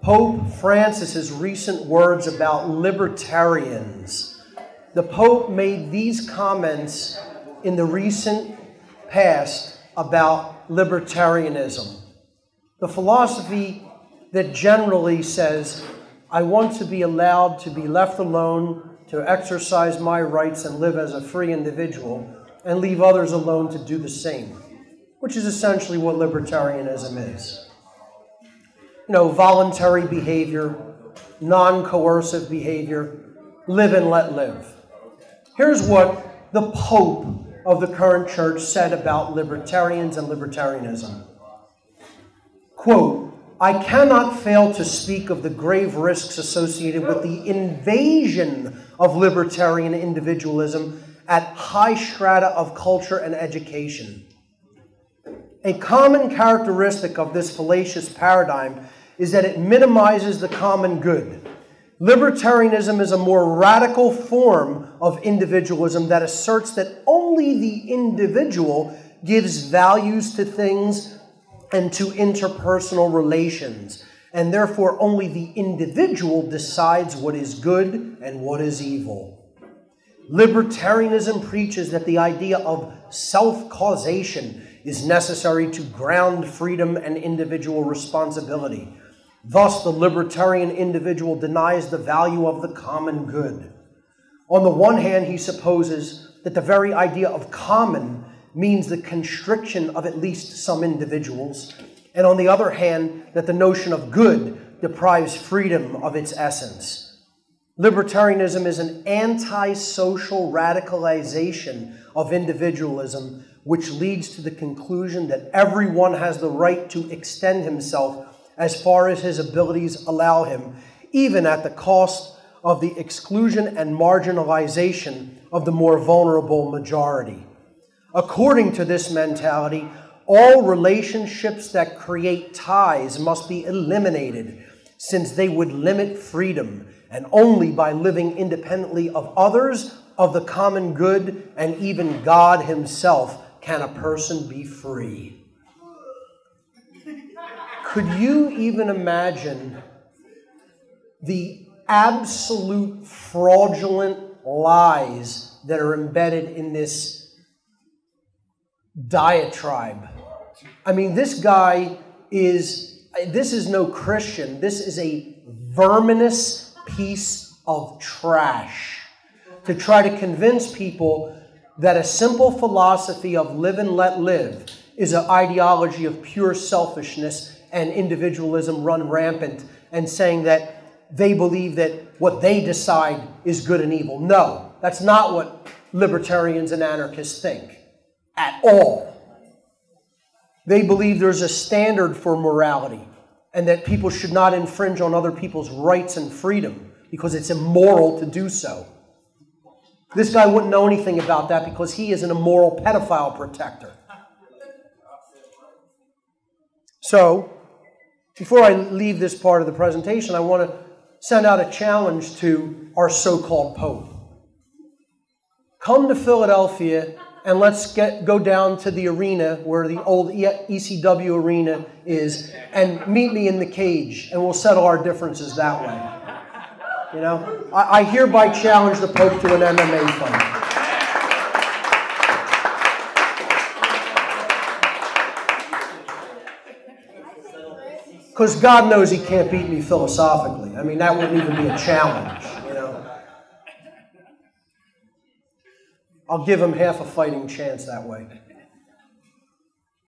Pope Francis's recent words about libertarians. The Pope made these comments in the recent past about libertarianism. The philosophy that generally says, I want to be allowed to be left alone to exercise my rights and live as a free individual and leave others alone to do the same, which is essentially what libertarianism is. You know, voluntary behavior, non-coercive behavior, live and let live. Here's what the Pope of the current church said about libertarians and libertarianism. Quote, I cannot fail to speak of the grave risks associated with the invasion of libertarian individualism at high strata of culture and education. A common characteristic of this fallacious paradigm is that it minimizes the common good. Libertarianism is a more radical form of individualism that asserts that only the individual gives values to things and to interpersonal relations, and therefore only the individual decides what is good and what is evil. Libertarianism preaches that the idea of self-causation is necessary to ground freedom and individual responsibility. Thus, the libertarian individual denies the value of the common good. On the one hand, he supposes that the very idea of common means the constriction of at least some individuals, and on the other hand, that the notion of good deprives freedom of its essence. Libertarianism is an anti-social radicalization of individualism, which leads to the conclusion that everyone has the right to extend himself as far as his abilities allow him, even at the cost of the exclusion and marginalization of the more vulnerable majority. According to this mentality, all relationships that create ties must be eliminated, since they would limit freedom, and only by living independently of others, of the common good, and even God himself can a person be free. Could you even imagine the absolute fraudulent lies that are embedded in this diatribe? I mean, this is no Christian. This is a verminous piece of trash to try to convince people that a simple philosophy of live and let live is an ideology of pure selfishness and individualism run rampant, and saying that they believe that what they decide is good and evil. No, that's not what libertarians and anarchists think at all. They believe there's a standard for morality and that people should not infringe on other people's rights and freedom because it's immoral to do so. This guy wouldn't know anything about that because he is an immoral pedophile protector. So, before I leave this part of the presentation, I want to send out a challenge to our so-called Pope. Come to Philadelphia and let's go down to the arena where the old ECW arena is and meet me in the cage, and we'll settle our differences that way. You know, I hereby challenge the Pope to an MMA fight. Because God knows he can't beat me philosophically. I mean, that wouldn't even be a challenge, you know. I'll give him half a fighting chance that way.